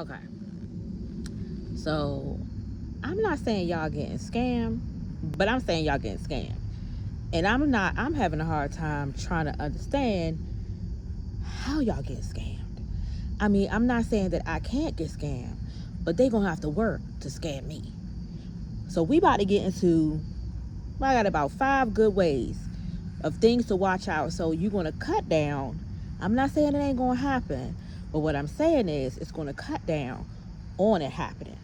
Okay, so I'm not saying y'all getting scammed, but I'm saying y'all getting scammed. And I'm having a hard time trying to understand how y'all get scammed. I mean, I'm not saying that I can't get scammed, but they gonna have to work to scam me. So we about to get into, I got about 5 good ways of things to watch out. So you're gonna cut down. I'm not saying it ain't gonna happen, but what I'm saying is it's gonna cut down on it happening.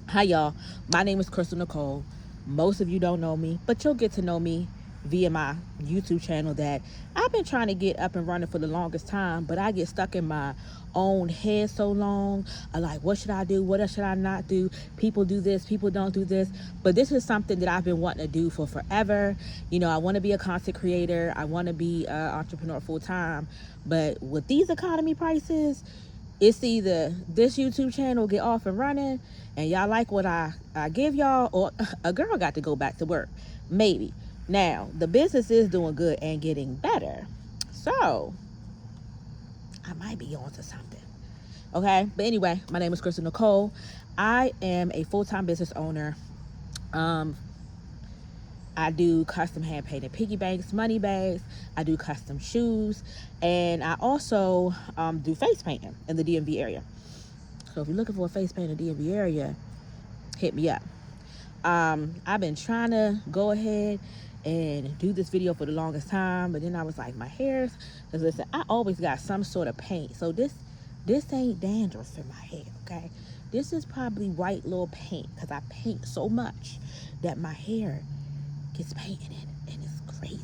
Hi, y'all. My name is Crystal Nicole. Most of you don't know me, but you'll get to know me via my YouTube channel that I've been trying to get up and running for the longest time, but I get stuck in my own head so long. I like, what should I do? What should I not do? People do this, people don't do this. But this is something that I've been wanting to do for forever. You know, I want to be a content creator. I want to be an entrepreneur full time. But with these economy prices, it's either this YouTube channel get off and running and y'all like what I give y'all, or a girl got to go back to work. Maybe. Now, the business is doing good and getting better. So, I might be onto something. Okay? But anyway, my name is Crystal Nicole. I am a full-time business owner. Um, I do custom hand painted piggy banks, money bags. I do custom shoes. And I also do face painting in the DMV area. So if you're looking for a face paint in the DMV area, hit me up. I've been trying to go ahead and do this video for the longest time, but then I was like, my hair's, because listen, I always got some sort of paint. So this ain't dandruff in my hair, okay? This is probably white little paint, because I paint so much that my hair gets painted in, and it's crazy.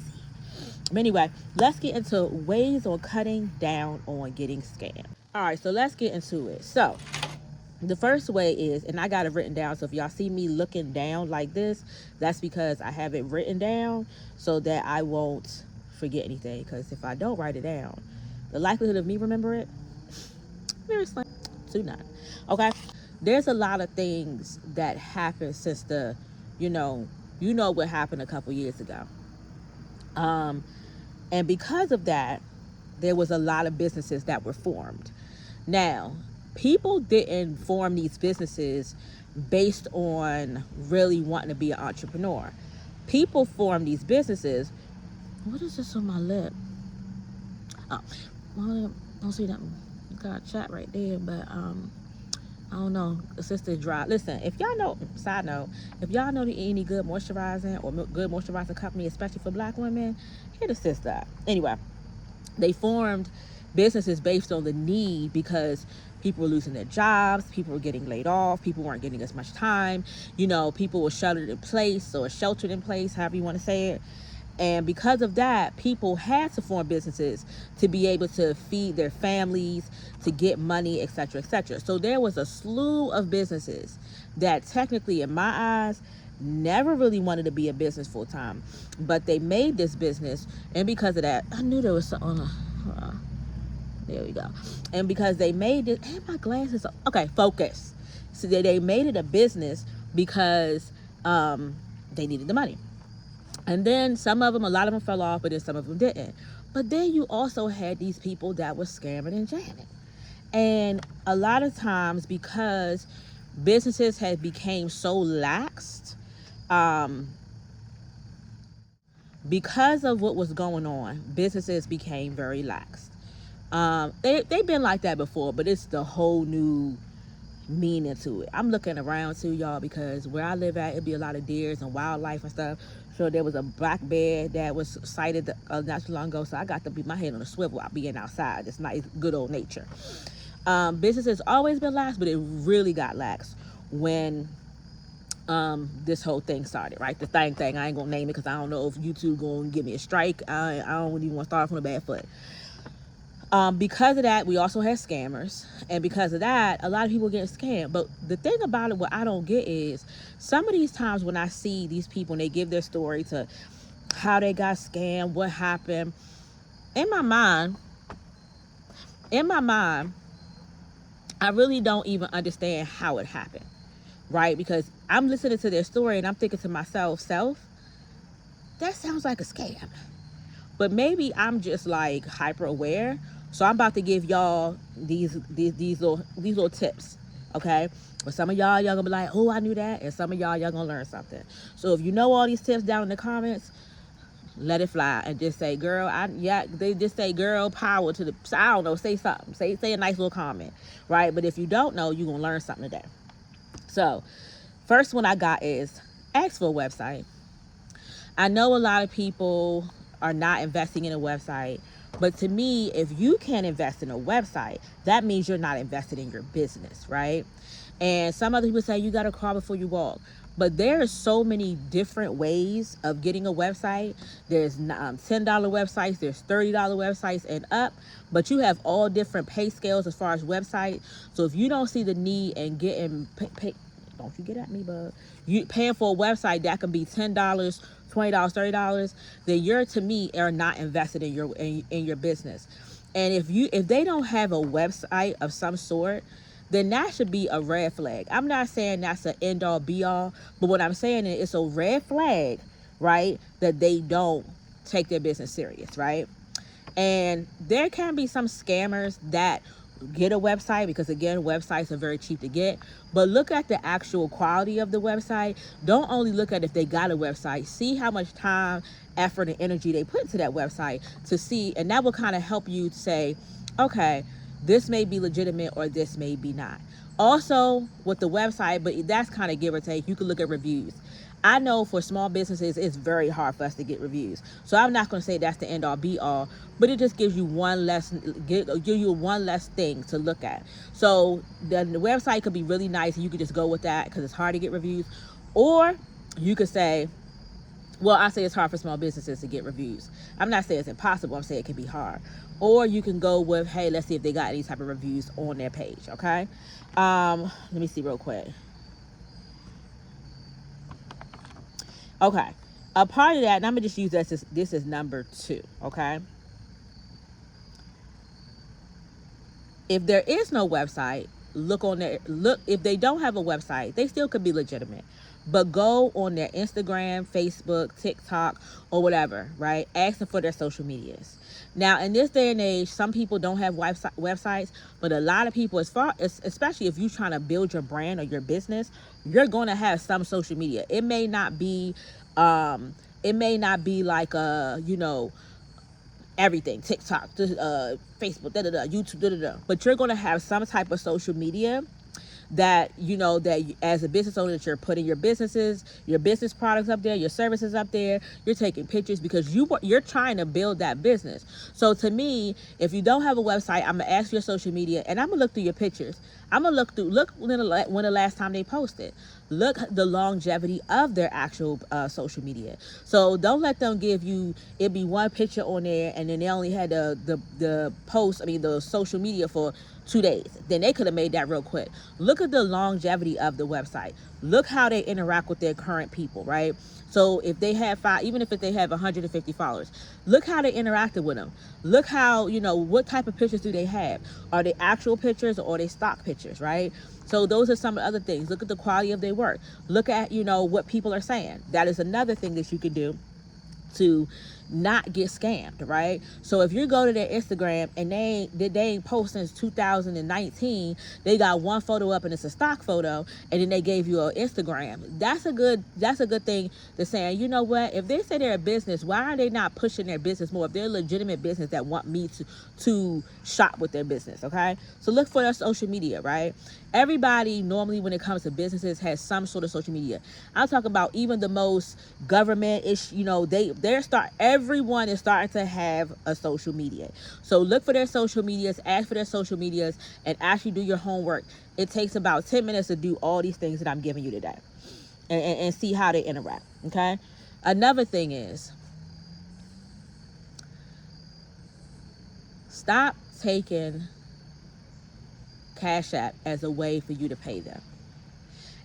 But anyway, let's get into ways on cutting down on getting scammed. All right, so let's get into it. So the first way is, and I got it written down, so if y'all see me looking down like this, that's because I have it written down so that I won't forget anything, because if I don't write it down, the likelihood of me remember it, very slim to none. Okay, there's a lot of things that happened since the, you know what happened a couple years ago. And because of that, there was a lot of businesses that were formed. Now, people didn't form these businesses based on really wanting to be an entrepreneur. People form these businesses. What is this on my lip? Oh, well, I don't see nothing. Got a chat right there, but I don't know. The sister dry. Listen, if y'all know, side note, if y'all know any good moisturizing or good moisturizing company, especially for black women, hit a sister up. Anyway, they formed businesses based on the need because people were losing their jobs, people were getting laid off, people weren't getting as much time, people were sheltered in place, however you want to say it. And because of that, people had to form businesses to be able to feed their families, to get money, etc., etc. So there was a slew of businesses that technically, in my eyes, never really wanted to be a business full time, but they made this business, and because of that, I knew there was something on. There we go. And because they made it, and my glasses, okay, focus. So they made it a business because they needed the money. And then a lot of them fell off, but then some of them didn't. But then you also had these people that were scamming and jamming. And a lot of times, because businesses had became so laxed, because of what was going on, businesses became very lax. They've been like that before, but it's the whole new meaning to it. I'm looking around too, y'all, because where I live at, it'd be a lot of deers and wildlife and stuff. So there was a black bear that was sighted not too long ago. So I got to be my head on a swivel. I'll being outside. It's nice, good old nature. Business has always been lax, but it really got lax when this whole thing started, right? The thing. I ain't gonna name it because I don't know if YouTube gonna give me a strike. I don't even want to start from a bad foot. Because of that, we also had scammers. And because of that, a lot of people get scammed. But the thing about it, what I don't get is some of these times when I see these people and they give their story to how they got scammed, what happened, in my mind, I really don't even understand how it happened, right? Because I'm listening to their story and I'm thinking to myself, that sounds like a scam. But maybe I'm just like hyper aware, So I'm about to give y'all these little tips, okay? But some of y'all gonna be like, oh, I knew that, and some of y'all gonna learn something. So if you know all these tips down in the comments, let it fly and just say, girl, they just say, girl, power to the, I don't know, say something, say a nice little comment, right? But if you don't know, you're gonna learn something today. So first one I got is ask for a website. I know a lot of people are not investing in a website, but to me, if you can't invest in a website, that means you're not invested in your business, right? And some other people say you got to crawl before you walk. But there are so many different ways of getting a website. There's $10 websites, there's $30 websites and up, but you have all different pay scales as far as website. So if you don't see the need in getting don't you get at me, bud. You paying for a website that can be $10, $20, $30, then you're, to me, are not invested in your business. And if they don't have a website of some sort, then that should be a red flag. I'm not saying that's an end all be all, but what I'm saying is it's a red flag, right? That they don't take their business serious, right? And there can be some scammers that get a website, because again, websites are very cheap to get, but look at the actual quality of the website. Don't only look at if they got a website, see how much time, effort, and energy they put into that website to see, and that will kind of help you say, okay, this may be legitimate or this may be not. Also with the website, but that's kind of give or take, you can look at reviews. I know for small businesses, it's very hard for us to get reviews. So I'm not going to say that's the end all be all, but it just gives you one less thing to look at. So the website could be really nice and you could just go with that because it's hard to get reviews. Or you could say, well, I say it's hard for small businesses to get reviews. I'm not saying it's impossible. I'm saying it can be hard. Or you can go with, hey, let's see if they got any type of reviews on their page, okay? Let me see real quick. Okay, a part of that, and I'm gonna just use this as number 2, okay? If there is no website, look if they don't have a website, they still could be legitimate. But go on their Instagram, Facebook, TikTok, or whatever, right? Ask them for their social medias. Now, in this day and age, some people don't have websites, but a lot of people, especially if you're trying to build your brand or your business, you're going to have some social media. It may not be like everything, TikTok, Facebook, YouTube, but you're going to have some type of social media that that as a business owner, that you're putting your business products up there, your services up there, you're taking pictures because you're trying to build that business. So to me, if you don't have a website, I'm gonna ask your social media and I'm gonna look through your pictures. I'm gonna look when the last time they posted. Look the longevity of their actual social media. So don't let them give you, it be one picture on there and then they only had the social media for 2 days. Then they could have made that real quick. Look at the longevity of the website. Look how they interact with their current people, right? So if they have even if they have 150 followers, look how they interacted with them. Look how, what type of pictures do they have? Are they actual pictures or are they stock pictures, right? So those are some other things. Look at the quality of their work. Look at, what people are saying. That is another thing that you could do to not get scammed, right? So if you go to their Instagram and they ain't posted since 2019, they got one photo up and it's a stock photo, and then they gave you an Instagram. That's a good thing to say. You know what? If they say they're a business, why are they not pushing their business more? If they're a legitimate business that want me to shop with their business, okay? So look for their social media, right? Everybody normally, when it comes to businesses, has some sort of social media. I'm talking about even the most government-ish, everyone is starting to have a social media. So look for their social medias, ask for their social medias, and actually do your homework. It takes about 10 minutes to do all these things that I'm giving you today and see how they interact, okay? Another thing is, stop taking Cash App as a way for you to pay them,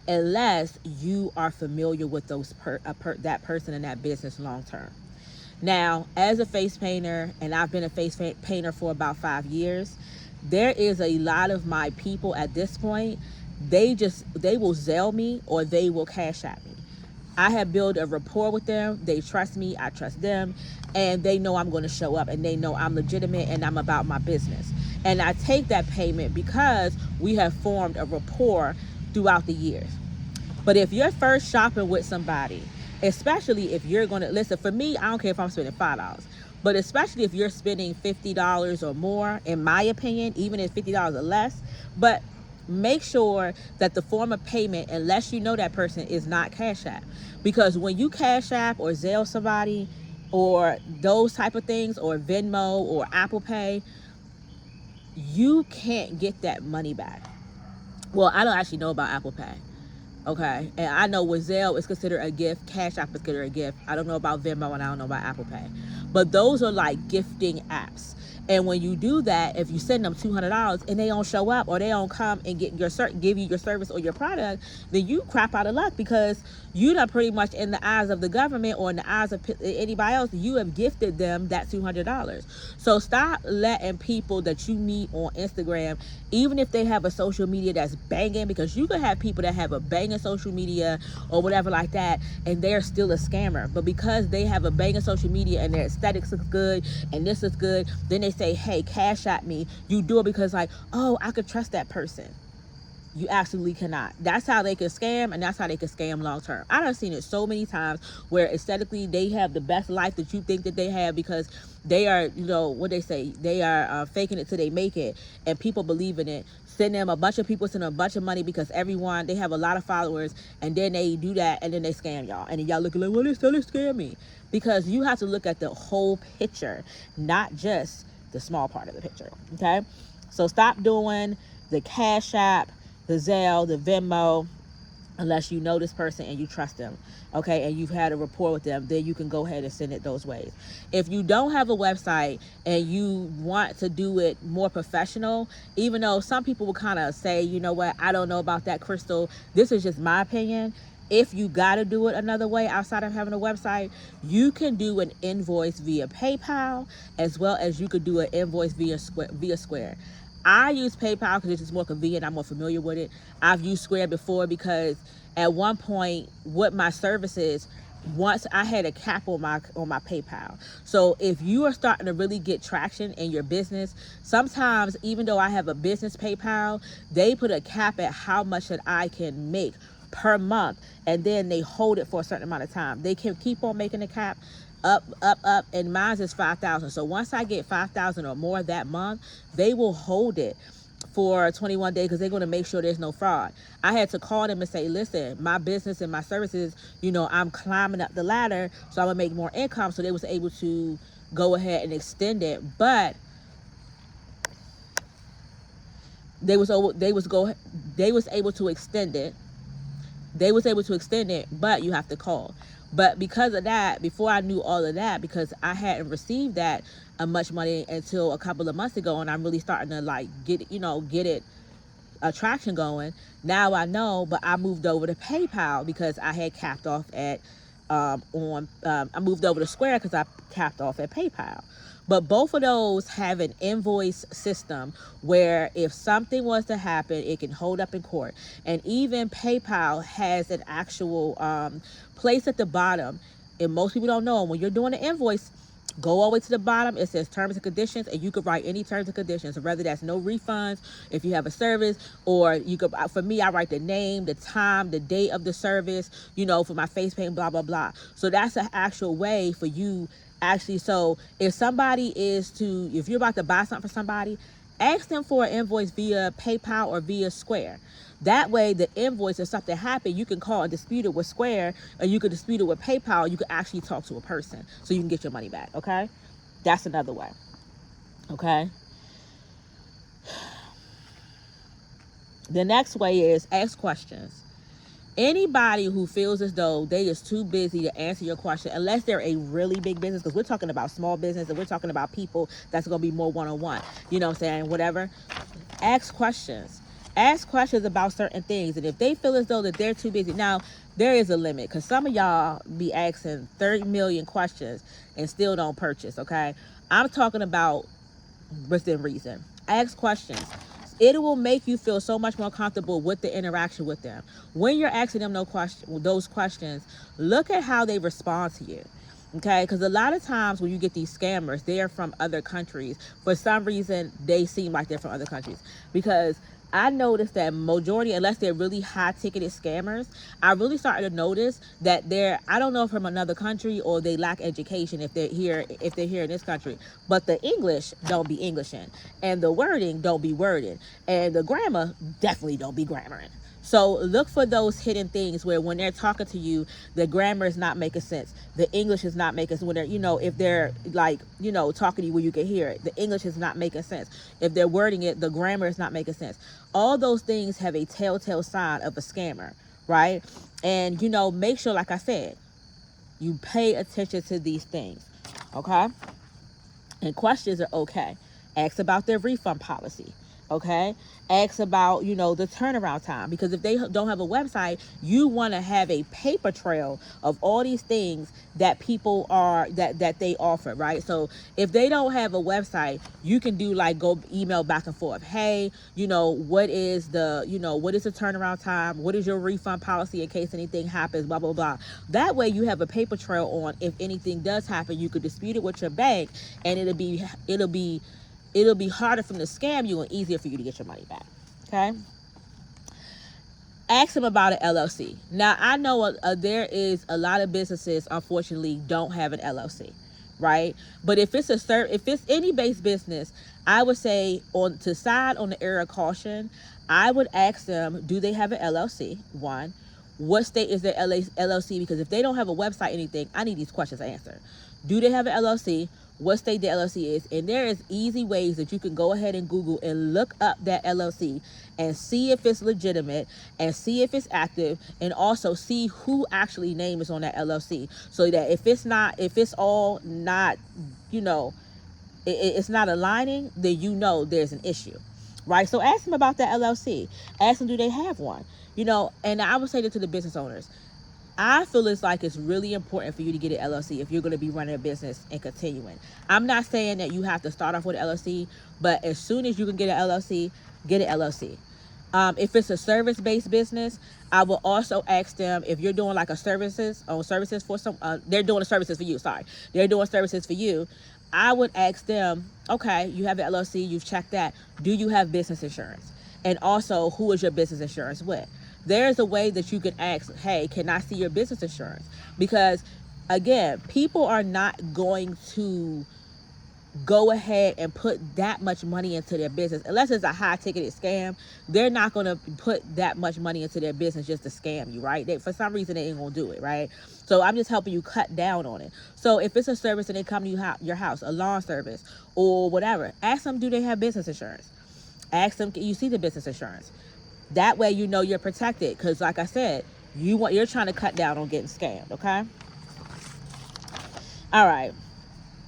unless you are familiar with that person and that business long term. Now, as a face painter, and I've been a face painter for about 5 years, there is a lot of my people at this point, they will Zelle me or they will Cash App me. I have built a rapport with them. They trust me. I trust them. And they know I'm going to show up, and they know I'm legitimate and I'm about my business. And I take that payment because we have formed a rapport throughout the years. But if you're first shopping with somebody, especially if you're going to listen, for me, I don't care if I'm spending $5, but especially if you're spending $50 or more, in my opinion, even if $50 or less, but make sure that the form of payment, unless you know that person, is not Cash App. Because when you Cash App or Zelle somebody or those type of things, or Venmo or Apple Pay, you can't get that money back. Well, I don't actually know about Apple Pay. Okay, and I know with Zelle is considered a gift, Cash App is considered a gift. I don't know about Venmo, and I don't know about Apple Pay, but those are like gifting apps. And when you do that, if you send them $200 and they don't show up, or they don't come and give you your service or your product, then you crap out of luck, because you done pretty much, in the eyes of the government or in the eyes of anybody else, you have gifted them that $200. So stop letting people that you meet on Instagram, even if they have a social media that's banging, because you could have people that have a banging social media or whatever like that, and they're still a scammer. But because they have a banging social media and their aesthetics looks good and this is good, then they say, hey, Cash App me. You do it because, like, oh, I could trust that person. You absolutely cannot. That's how they can scam, and that's how they can scam long term. I done seen it so many times where aesthetically they have the best life that you think that they have, because they are, what they say, they are faking it till they make it, and people believe in it. Send them a bunch of people, send them a bunch of money, because they have a lot of followers, and then they do that, and then they scam y'all, and then y'all looking like, well, they still scam me. Because you have to look at the whole picture, not just the small part of the picture. Okay, so stop doing the Cash App, the Zelle, the Venmo, unless you know this person and you trust them, okay, and you've had a rapport with them. Then you can go ahead and send it those ways. If you don't have a website and you want to do it more professional, even though some people will kind of say, you know what, I don't know about that, Crystal, this is just my opinion. If you got to do it another way outside of having a website, you can do an invoice via PayPal, as well as you could do an invoice via Square. I use PayPal because it's just more convenient. I'm more familiar with it. I've used Square before because at one point, what my service is, once I had a cap on my PayPal. So if you are starting to really get traction in your business, sometimes, even though I have a business PayPal, they put a cap at how much that I can make per month, and then they hold it for a certain amount of time. They can keep on making the cap up, and mine is 5,000. So once I get 5,000 or more that month, they will hold it for 21 days, because they're going to make sure there's no fraud. I had to call them and say, listen, my business and my services, I'm climbing up the ladder, so I'm going to make more income. So they was able to go ahead and extend it, but they was able to extend it. They was able to extend it, but you have to call. But because of that, before I knew all of that, because I hadn't received that much money until a couple of months ago, and I'm really starting to like get it attraction going. Now I know, but I moved over to PayPal because I had capped off at I moved over to Square because I capped off at PayPal. But both of those have an invoice system where if something was to happen, it can hold up in court. And even PayPal has an actual place at the bottom. And most people don't know, when you're doing an invoice, go all the way to the bottom. It says terms and conditions, and you could write any terms and conditions, whether that's no refunds if you have a service, or you could, for me, I write the name, the time, the date of the service, for my face paint, blah, blah, blah. So that's an actual way for you. Actually, so if you're about to buy something for somebody, ask them for an invoice via PayPal or via Square. That way, the invoice, if something happened, you can call and dispute it with Square, or you could dispute it with PayPal. You could actually talk to a person, so you can get your money back, okay? That's another way, okay? The next way is ask questions. Anybody who feels as though they is too busy to answer your question, unless they're a really big business, because we're talking about small business and we're talking about people that's going to be more one-on-one, you know what I'm saying, whatever. Ask questions. Ask questions about certain things. And if they feel as though that they're too busy, now there is a limit, because some of y'all be asking 30 million questions and still don't purchase, okay? I'm talking about within reason. Ask questions. It will make you feel so much more comfortable with the interaction with them. When you're asking them those questions, look at how they respond to you. Okay, because a lot of times when you get these scammers, they are from other countries. For some reason, they seem like they're from other countries. Because I noticed that majority, unless they're really high ticketed scammers, I really started to notice that I don't know if from another country or they lack education if they're here in this country. But the English don't be Englishing, and the wording don't be wording, and the grammar definitely don't be grammaring. So look for those hidden things where when they're talking to you, the grammar is not making sense. The English is not making sense. When they're, if they're like, talking to you where you can hear it, the English is not making sense. If they're wording it, the grammar is not making sense. All those things have a telltale sign of a scammer, right? And, make sure, like I said, you pay attention to these things, okay? And questions are okay. Ask about their refund policy. Okay, ask about the turnaround time, because if they don't have a website, you want to have a paper trail of all these things that people are that they offer, right? So if they don't have a website, you can do like go email back and forth. Hey, what is the turnaround time? What is your refund policy in case anything happens? Blah blah blah. That way you have a paper trail on if anything does happen. You could dispute it with your bank, and it'll be harder for them to scam you and easier for you to get your money back. Okay. Ask them about an LLC. Now, I know there is a lot of businesses, unfortunately, don't have an LLC, right? But if it's any base business, I would say to side on the area of caution, I would ask them, do they have an LLC? One, what state is their LLC? Because if they don't have a website, anything, I need these questions answered. Do they have an LLC? What state the LLC is? And there is easy ways that you can go ahead and Google and look up that LLC and see if it's legitimate and see if it's active, and also see who actually name is on that LLC, so that if it's all not, it's not aligning, then there's an issue, right? So ask them about that LLC. Ask them, do they have one? And I would say that to the business owners. I feel it's really important for you to get an LLC if you're going to be running a business and continuing. I'm not saying that you have to start off with an LLC, but as soon as you can get an LLC, get an LLC. If it's a service-based business, I will also ask them if you're doing like services for some, they're doing services for you. Sorry. They're doing services for you. I would ask them, okay, you have an LLC, you've checked that. Do you have business insurance? And also, who is your business insurance with? There's a way that you can ask, hey, can I see your business insurance? Because again, people are not going to go ahead and put that much money into their business unless it's a high ticketed scam. They're not going to put that much money into their business just to scam you, right? For some reason they ain't gonna do it, right? So I'm just helping you cut down on it. So if it's a service and they come to your house, a lawn service or whatever, ask them, do they have business insurance? Ask them, can you see the business insurance? That way you're protected, because like I said, you're trying to cut down on getting scammed, okay? All right.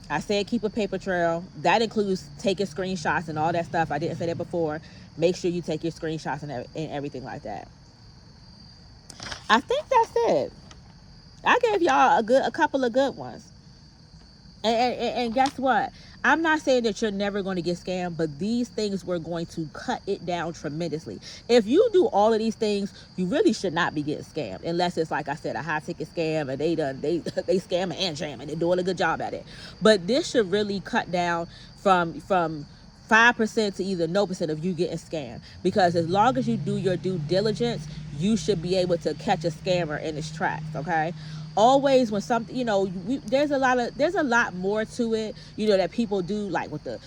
I said keep a paper trail. That includes taking screenshots and all that stuff. I didn't say that before. Make sure you take your screenshots and everything like that. I think that's it. I gave y'all a couple of good ones. And guess what? I'm not saying that you're never going to get scammed, but these things were going to cut it down tremendously. If you do all of these things, you really should not be getting scammed, unless it's like I said, a high ticket scam and they scamming and jamming. They're doing a good job at it. But this should really cut down from 5% to either no percent of you getting scammed, because as long as you do your due diligence, you should be able to catch a scammer in its tracks. Okay. Always when something, there's a lot more to it, that people do, like with the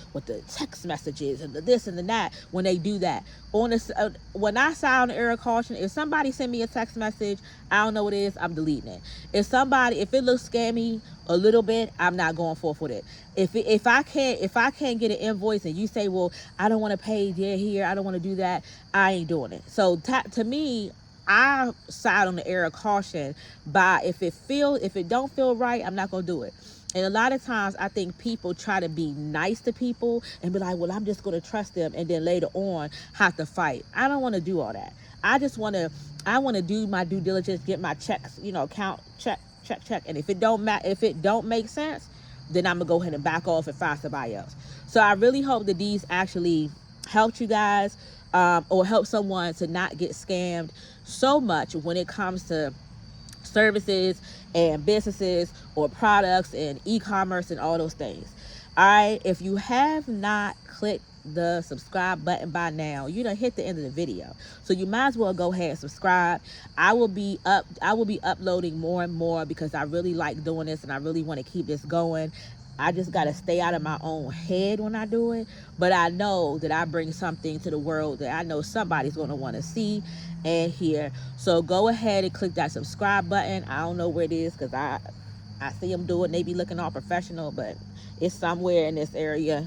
text messages and the this and the that. When they do that when I sound error caution, if somebody send me a text message, I don't know what it is, I'm deleting it. If it looks scammy a little bit, I'm not going forth with it. If I can't get an invoice and you say, well, I don't want to pay here, I don't want to do that, I ain't doing it. So to me, I side on the error of caution by if it don't feel right, I'm not gonna do it. And a lot of times I think people try to be nice to people and be like, well, I'm just gonna trust them, and then later on have to fight. I don't want to do all that. I want to do my due diligence, get my checks, count, check. And if it don't make sense, then I'm gonna go ahead and back off and find somebody else. So I really hope that these actually helped you guys. or help someone to not get scammed so much when it comes to services and businesses or products and e-commerce and all those things. All right, if you have not clicked the subscribe button by now, you done hit the end of the video, so you might as well go ahead and subscribe. I will be uploading more and more because I really like doing this and I really want to keep this going. I just got to stay out of my own head when I do it, but I know that I bring something to the world that I know somebody's going to want to see and hear. So go ahead and click that subscribe button. I don't know where it is because I see them do it. They be looking all professional, but it's somewhere in this area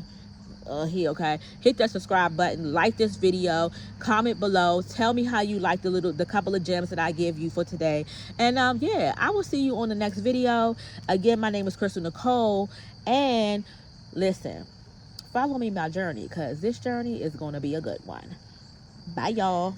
here. Okay, hit that subscribe button, like this video, comment below, tell me how you like the couple of gems that I give you for today. And yeah, I will see you on the next video. Again, my name is Crystal Nicole, and listen, follow me my journey, because this journey is going to be a good one. Bye, y'all.